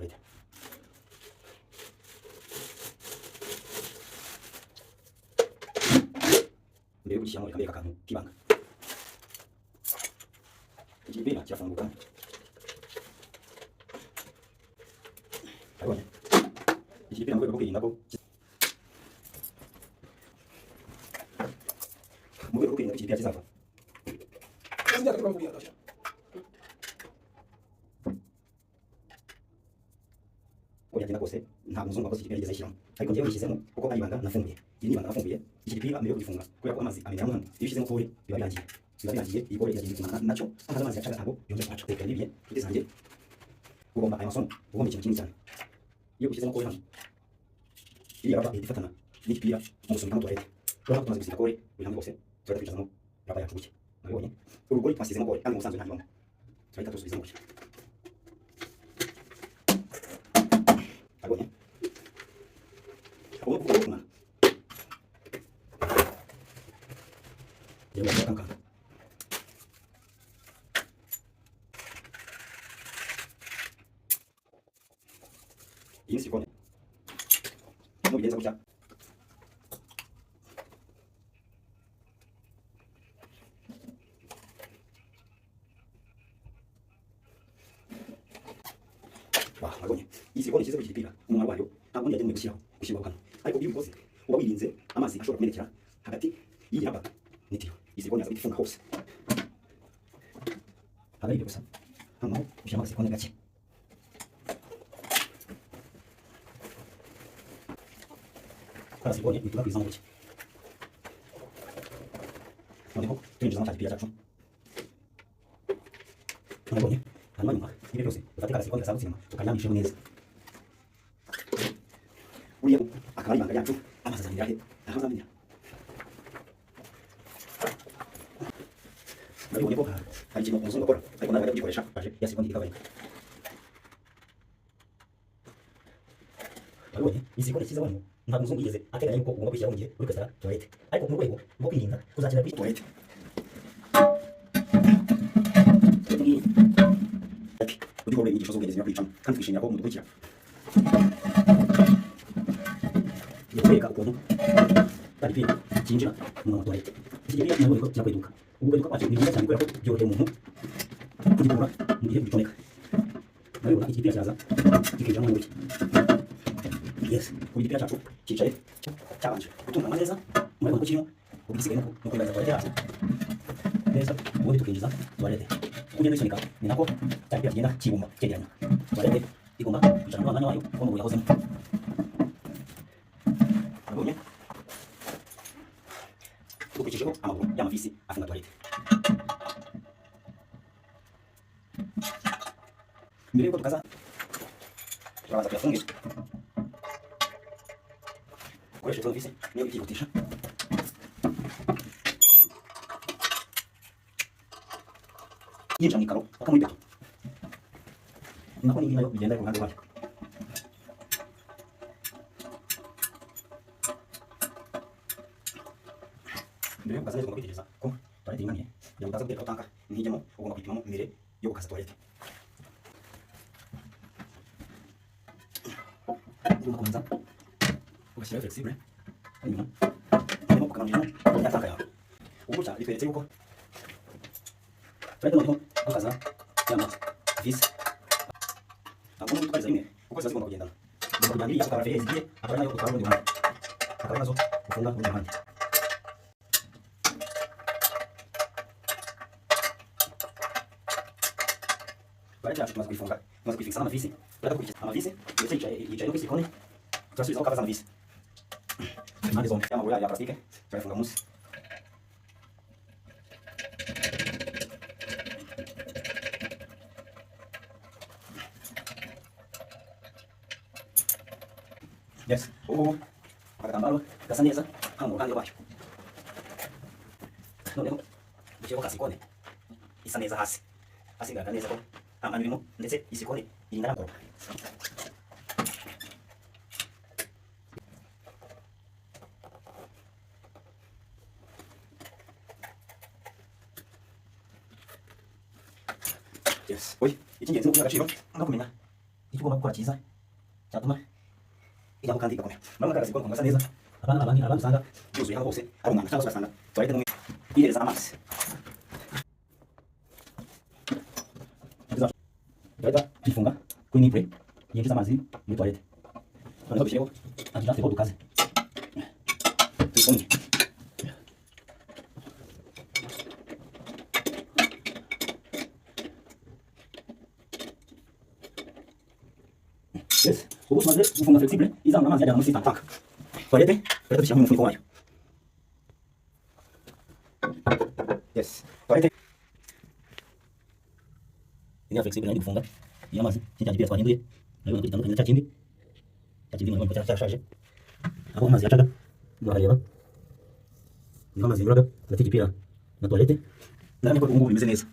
toilette. mbere yo kugishyiramo reka mbereke akantu k'ibanga. Iki gipira kirafunguka, urabona iki gipira mu rwego rwo kwirinda ko iki gipira kizava. Uko byagenda kose nta muzungu wakoze iki gipira yigeze ayishyiramo, ariko njyewe yishyizemo kuko ari ibanga nafunguye. Iri ni ibanga nafunguye. Iki gipira mbere yo kugifunga kubera ko amazi ameneramo hano, iyo ushyizemo kore biba birangiye, iyi kore iragenda igumana nacyo, hano amazi yacaga ntabwo yongera kuhaca. Reka nibye inshuti zanjye, ugomba aya masomo, ugomba ikintu kinini cyane. Iyo ushyizemo kore hano, iriya raba ihita ifatana n'igipira mu gusunika mu toilette. Urabona ko tumaze gusiga kore buri hamwe hose, turahita twicazamo raba yacu gutya. Nabibonye urugori twasizemo kore kandi mu busanzwe nta bibamo, turahita dusubizamo gutya. Nabibonye ugomba kuvuga ko umwana yewe yakakanga. Iyi ni silikone nubigenza gutya nabonye iyi silikone ishyize ku gipira umumaro wayo ntabwo yagenewe gushyirwaho hano, ariko iyo ubikoze uba wirinze amazi ashobora kumenekera hagati y'iyi raba n'itiyo. Iyi silikone yaza ifunga hose, haba ari ibyo gusa. Hano ushyiramo agasilikone gake, kariya silikone bituma kwizamo gutya. Noneho twinjizamo cya gipira cyacu, nabonye hanyuma nyuma y'ibyo byose dufate kariya silikone gasagutse inyuma tukanyamisheho neza. Uriya akaba ari ibanga ryacu, amazi azamenera he? Ntaho azamenera. Nabibonye ko hari ikintu umuzungu akora ariko ntabwo ajya kugikoresha, aje ya silikone ikagabanuka. Nabibonye iyi silikone ishyizeho hano ntabwo umuzungu yigeze ateganya yuko ugomba kwishyiraho mu gihe uri kwesitara toilette, ariko mu rwego rwo kwirinda kuzakenera kuri toilette. Udukorera inyigisho z'ubwenge ziba kwicamo kandi twishimira ko mudukurikira. Kwereka ukuntu ari gipira cyinjira mu toilette. Iki gipira nabonye ko kirakweduka. Ubu kweduka kwacu ni byiza cyane kubera ko byorohera umuntu kugikura mu gihe ugicomeka. Nabibona iki gipira cyaza kikinjiramo gutya. Yes, ubu igipira cyacu cyicaye cyabanje gutunganywa neza, murabona ko kirimo ubu gisigaye no kugaragaza toilette yacu neza, ubundi tukinjiza toilette. Uko ugenda uyisunika ni nako cya gipira kigenda kibumba cyegeranya. Toilette igomba kwicara mu mwanya wayo kuko mu yahozemo. Nabonye dukurikijeho amaguru y'amavisi afunga toilette. Mbere yuko tukaza turabanza kuyafungira. Ukoresha izo visi niyo byihutisha. Yinjira mu ikaro paka muri beto, ni nako n'indi nayo bigenda ku ruhande rwayo. Mbere yo gukaza neza ugomba kwitegereza ko toilette iringaniye kugira ngo utaza gutereka tanka ntijyemo, ugomba kuyipimamo mbere yo gukaza toilette. Ugomba kubanza ugashyiraho flexible hanyuma urimo kugabanyirizamo ya tanka yawe. Ubu gutya bitweretse yuko toilette noneho gukaza ya visi ntabwo ugomba gutwariza rimwe kuko ziba zigomba kugendana. Ugomba kujyana iriya ukabara feri zigiye, akaba ari nayo utwara urundi ruhande, akaba ari nazo ufunga urundi ruhande. Toilette yacu tumaze kuyifunga, tumaze kuyifixa n'amavisi. Turahita dukurikiza amavisi ndetse yicaye no ku silikone, turasubizaho kava z'amavisi impande zombi. Y'amaguru ya plastique turayifunga munsi. Yes, ubu agatambaro gasa neza hano mu ruhande rwayo. Noneho dushyiraho ka silikone isa neza hasi, hagaragara neza ko nta mwanya urimo ndetse iyi silikone irinda n'amagoroba. Yes, oye, icy'ingenzi ni ukugira agaciro no kumenya icyo ugomba gukora cyiza cyatuma ijyamo kandi igakomera. Murabona ko akantu gasa neza, abandi usanga yuzuye aho hose ari umwanda, cyangwa se ugasanga toilette n'umwe yihereza amazi. Turahita tuyifunga kuri nipure yinjiza amazi muri toilette. Noneho dushyireho antijafe dukaze tuyifunge. Yes, ubu tumaze gufunga flexible izamura amazi yajyana muri tank. Toilette dushyiramo umufuniko wayo. Yes, toilette ini flexible nari gufunga iyo amazi kijya gipira twahinduye nayo nako gitandukanye cya kindi ngo cyashaje aho amazi yacaga murareba niho amazi yuraga hagati y'igipira na toilette ndabona ko ubu bimeze neza.